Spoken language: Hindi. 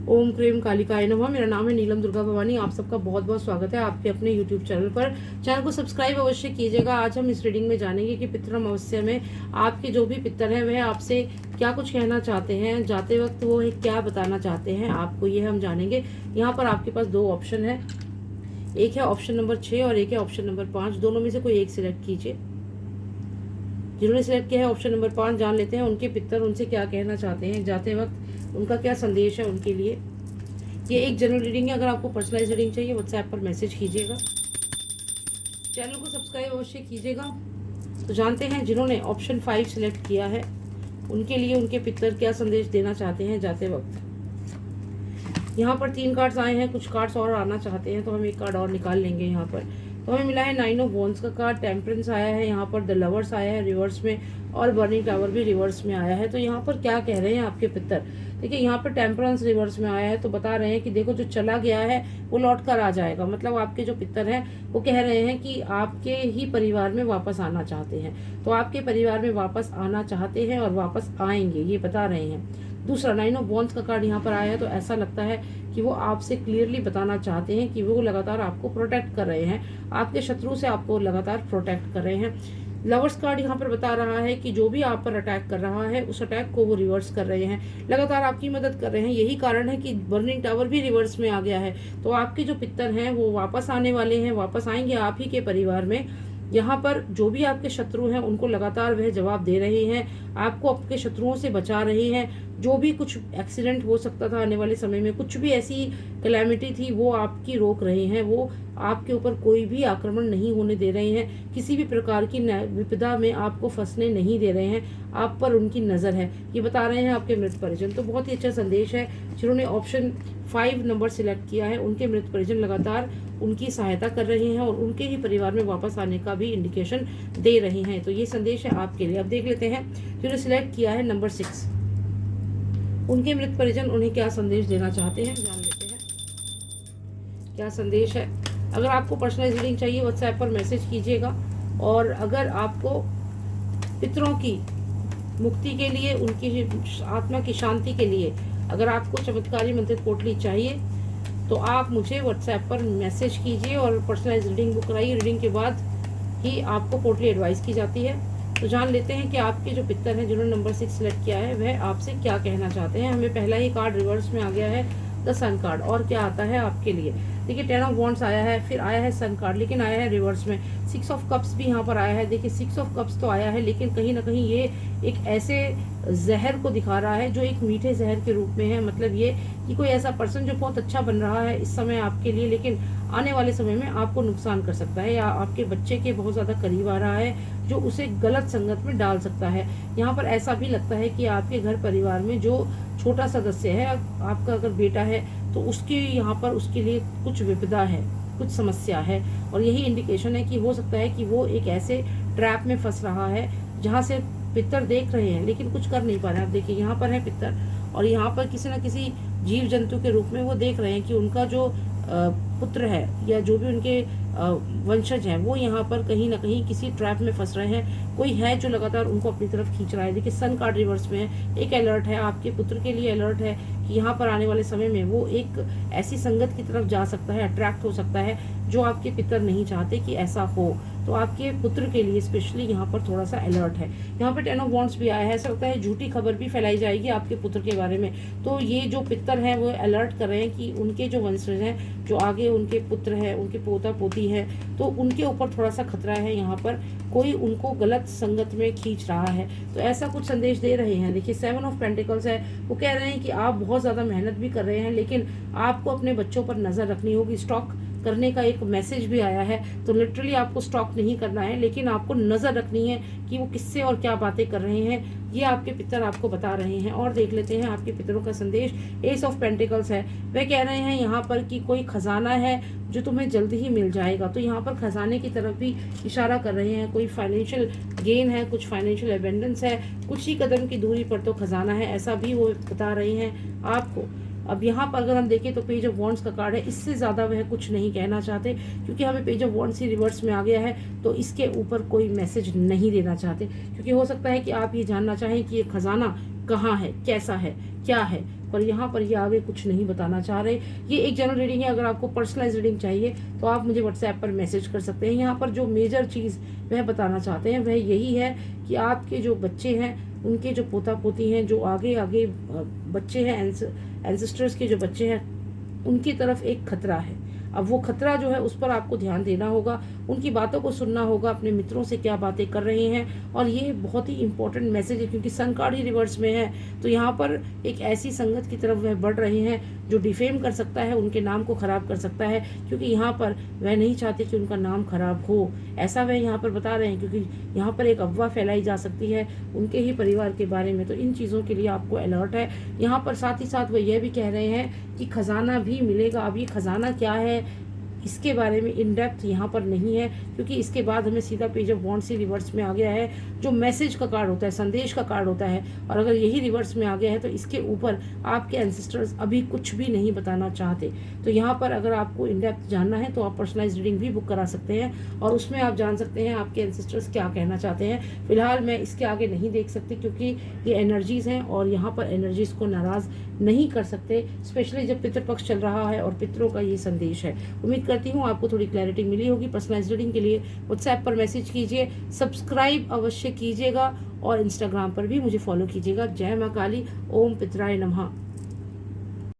ओम क्रीम कालिकाय नमः। मेरा नाम है नीलम दुर्गा भवानी। आप सबका बहुत बहुत स्वागत है आपके अपने यूट्यूब चैनल पर। चैनल को सब्सक्राइब अवश्य कीजिएगा। आज हम इस रीडिंग में जानेंगे कि पितृ अमावस्या में आपके जो भी पितर हैं वह आपसे क्या कुछ कहना चाहते हैं, जाते वक्त वो क्या बताना चाहते हैं आपको, ये हम जानेंगे। यहाँ पर आपके पास दो ऑप्शन है, एक है ऑप्शन नंबर 6 और एक है ऑप्शन नंबर 5। दोनों में से कोई एक सिलेक्ट कीजिए। जिन्होंने सिलेक्ट किया है ऑप्शन नंबर 5, जान लेते हैं उनके पितर उनसे क्या कहना चाहते हैं, जाते वक्त उनका क्या संदेश है उनके लिए। ये एक जनरल रीडिंग है। अगर आपको पर्सनलाइज रीडिंग चाहिए व्हाट्सएप पर मैसेज कीजिएगा। चैनल को सब्सक्राइब अवश्य कीजिएगा। तो जानते हैं जिन्होंने ऑप्शन 5 सिलेक्ट किया है उनके लिए उनके पितर क्या संदेश देना चाहते हैं जाते वक्त। यहाँ पर 3 कार्ड्स आए हैं, कुछ कार्ड्स और आना चाहते हैं तो हम एक कार्ड और निकाल लेंगे। यहाँ पर तो हमें मिला है 9 ऑफ वॉन्ड्स का कार्ड, टेम्परेंस आया है, यहाँ पर द लवर्स आया है रिवर्स में और बर्निंग टावर भी रिवर्स में आया है। तो यहाँ पर क्या कह रहे हैं आपके पितर, देखिए यहाँ पर टेम्परेंस रिवर्स में आया है तो बता रहे हैं कि देखो जो चला गया है वो लौट कर आ जाएगा। मतलब आपके जो पितर हैं वो कह रहे हैं कि आपके ही परिवार में वापस आना चाहते हैं, तो आपके परिवार में वापस आना चाहते हैं और वापस आएंगे, ये बता रहे हैं। दूसरा 9 ऑफ वॉन्ड्स का कार्ड यहाँ पर आया है तो ऐसा लगता है कि वो आपसे क्लियरली बताना चाहते हैं कि वो लगातार आपको प्रोटेक्ट कर रहे हैं, आपके शत्रु से आपको लगातार प्रोटेक्ट कर रहे हैं। लवर्स कार्ड यहाँ पर बता रहा है कि जो भी आप पर अटैक कर रहा है उस अटैक को वो रिवर्स कर रहे हैं, लगातार आपकी मदद कर रहे हैं। यही कारण है कि बर्निंग टावर भी रिवर्स में आ गया है। तो आपके जो पितर हैं वो वापस आने वाले हैं, वापस आएंगे आप ही के परिवार में। यहाँ पर जो भी आपके शत्रु हैं उनको लगातार वह जवाब दे रहे हैं, आपको आपके शत्रुओं से बचा रहे हैं। जो भी कुछ एक्सीडेंट हो सकता था आने वाले समय में, कुछ भी ऐसी कैलेमिटी थी वो आपकी रोक रहे हैं, वो आपके ऊपर कोई भी आक्रमण नहीं होने दे रहे हैं, किसी भी प्रकार की विपदा में आपको फंसने नहीं दे रहे हैं, आप पर उनकी नज़र है, ये बता रहे हैं आपके मृत परिजन। तो बहुत ही अच्छा संदेश है। जिन्होंने ऑप्शन 5 नंबर सिलेक्ट किया है उनके मृत परिजन लगातार उनकी सहायता कर रहे हैं और उनके ही परिवार में वापस आने का भी इंडिकेशन दे रहे हैं। तो ये संदेश है आपके लिए। अब देख लेते हैं जिन्होंने सिलेक्ट किया है नंबर 6, उनके मृत परिजन उन्हें क्या संदेश देना चाहते हैं, जान लेते हैं क्या संदेश है। अगर आपको पर्सनलाइज रीडिंग चाहिए व्हाट्सएप पर मैसेज कीजिएगा। और अगर आपको पितरों की मुक्ति के लिए, उनकी आत्मा की शांति के लिए अगर आपको चमत्कारी मंत्रित पोटली चाहिए तो आप मुझे व्हाट्सएप पर मैसेज कीजिए और पर्सनलाइज रीडिंग बुक कराइए। रीडिंग के बाद ही आपको पोटली एडवाइस की जाती है। तो जान लेते हैं कि आपके जो पितर हैं जिन्होंने नंबर 6 सिलेक्ट किया है वह आपसे क्या कहना चाहते हैं। हमें पहला ही कार्ड रिवर्स में आ गया है, द सन कार्ड। और क्या आता है आपके लिए, देखिए 10 ऑफ वॉन्ड्स आया है, फिर आया है सन कार्ड, लेकिन आया है रिवर्स में। 6 ऑफ कप्स भी यहाँ पर आया है। देखिए 6 ऑफ कप्स तो आया है लेकिन कहीं ना कहीं ये एक ऐसे जहर को दिखा रहा है जो एक मीठे जहर के रूप में है। मतलब ये कि कोई ऐसा पर्सन जो बहुत अच्छा बन रहा है इस समय आपके लिए, लेकिन आने वाले समय में आपको नुकसान कर सकता है या आपके बच्चे के बहुत ज़्यादा करीब आ रहा है जो उसे गलत संगत में डाल सकता है। यहाँ पर ऐसा भी लगता है कि आपके घर परिवार में जो छोटा सदस्य है, आपका अगर बेटा है तो उसकी यहाँ पर उसके लिए कुछ विपदा है, कुछ समस्या है। और यही इंडिकेशन है कि हो सकता है कि वो एक ऐसे ट्रैप में फंस रहा है जहाँ से पितर देख रहे हैं लेकिन कुछ कर नहीं पा रहे हैं। आप देखिए यहाँ पर है पितर और यहाँ पर किसी न किसी जीव जंतु के रूप में वो देख रहे हैं कि उनका जो पुत्र है या जो भी उनके वंशज हैं वो यहाँ पर कहीं ना कहीं किसी ट्रैप में फंस रहे हैं। कोई है जो लगातार उनको अपनी तरफ खींच रहा है। देखिए सन कार्ड रिवर्स में है, एक अलर्ट है आपके पुत्र के लिए, अलर्ट है कि यहाँ पर आने वाले समय में वो एक ऐसी संगत की तरफ जा सकता है, अट्रैक्ट हो सकता है जो आपके पितर नहीं चाहते कि ऐसा हो। तो आपके पुत्र के लिए स्पेशली यहाँ पर थोड़ा सा अलर्ट है। यहाँ पर 10 ऑफ वॉन्ड्स भी आया है, ऐसा लगता है झूठी खबर भी फैलाई जाएगी आपके पुत्र के बारे में। तो ये जो पितर हैं वो अलर्ट कर रहे हैं कि उनके जो वंशज हैं, जो आगे उनके पुत्र हैं, उनके पोता पोती हैं, तो उनके ऊपर थोड़ा सा खतरा है। यहाँ पर कोई उनको गलत संगत में खींच रहा है, तो ऐसा कुछ संदेश दे रहे हैं। देखिए 7 ऑफ पेंटिकल्स है, वो कह रहे हैं कि आप बहुत ज़्यादा मेहनत भी कर रहे हैं लेकिन आपको अपने बच्चों पर नज़र रखनी होगी। स्टॉक करने का एक मैसेज भी आया है, तो लिटरली आपको स्टॉक नहीं करना है लेकिन आपको नज़र रखनी है कि वो किससे और क्या बातें कर रहे हैं, ये आपके पितर आपको बता रहे हैं। और देख लेते हैं आपके पितरों का संदेश। एस ऑफ पेंटिकल्स है, वे कह रहे हैं यहाँ पर कि कोई खजाना है जो तुम्हें जल्द ही मिल जाएगा। तो यहाँ पर खजाने की तरफ भी इशारा कर रहे हैं, कोई फाइनेंशियल गेन है, कुछ फाइनेंशियल एबेंडेंस है, कुछ ही कदम की दूरी पर तो खजाना है, ऐसा भी वो बता रहे हैं आपको। अब यहाँ पर अगर हम देखें तो पेज ऑफ वॉन्ड्स का कार्ड है, इससे ज़्यादा वह कुछ नहीं कहना चाहते क्योंकि हमें page of wands he reverse में आ गया है, तो इसके ऊपर कोई मैसेज नहीं देना चाहते। क्योंकि हो सकता है कि आप ये जानना चाहें कि ये खजाना कहाँ है, कैसा है, क्या है, पर यहाँ पर ये आगे कुछ नहीं बताना चाह रहे। ये एक जनरल रीडिंग है। अगर आपको पर्सनलाइज रीडिंग चाहिए तो आप मुझे व्हाट्सएप पर मैसेज कर सकते हैं। यहाँ पर जो मेजर चीज़ वह बताना चाहते हैं वह यही है कि आपके जो बच्चे हैं, उनके जो पोता पोती हैं, जो आगे आगे बच्चे हैं, एंसेस्टर्स के जो बच्चे हैं, उनकी तरफ एक खतरा है। अब वो खतरा जो है उस पर आपको ध्यान देना होगा, उनकी बातों को सुनना होगा, अपने मित्रों से क्या बातें कर रहे हैं। और ये बहुत ही इंपॉर्टेंट मैसेज है क्योंकि सन कार्ड ही रिवर्स में है, तो यहाँ पर एक ऐसी संगत की तरफ वह बढ़ रहे हैं जो डिफेम कर सकता है, उनके नाम को खराब कर सकता है, क्योंकि यहाँ पर वह नहीं चाहते कि उनका नाम खराब हो, ऐसा वह यहाँ पर बता रहे हैं। क्योंकि यहाँ पर एक अफवाह फैलाई जा सकती है उनके ही परिवार के बारे में, तो इन चीज़ों के लिए आपको अलर्ट है। यहाँ पर साथ ही साथ वह यह भी कह रहे हैं कि खजाना भी मिलेगा। अब ये खजाना क्या है इसके बारे में इन डेप्थ यहाँ पर नहीं है, क्योंकि इसके बाद हमें सीधा page of wands he reverse में आ गया है, जो मैसेज का कार्ड होता है, संदेश का कार्ड होता है। और अगर यही रिवर्स में आ गया है तो इसके ऊपर आपके एंसेस्टर्स अभी कुछ भी नहीं बताना चाहते। तो यहाँ पर अगर आपको इन डेप्थ जानना है तो आप पर्सनलाइज रीडिंग भी बुक करा सकते हैं और उसमें आप जान सकते हैं आपके एंसेस्टर्स क्या कहना चाहते हैं। फिलहाल मैं इसके आगे नहीं देख सकती क्योंकि ये एनर्जीज़ हैं और यहाँ पर एनर्जीज़ को नाराज़ नहीं कर सकते, स्पेशली जब पितृपक्ष चल रहा है और पितरों का ये संदेश है। उम्मीद करती हूँ आपको थोड़ी क्लैरिटी मिली होगी। पर्सनलाइज रीडिंग के लिए व्हाट्सएप पर मैसेज कीजिए, सब्सक्राइब अवश्य कीजिएगा और इंस्टाग्राम पर भी मुझे फॉलो कीजिएगा। जय माँ काली, ओम पितराय नमः।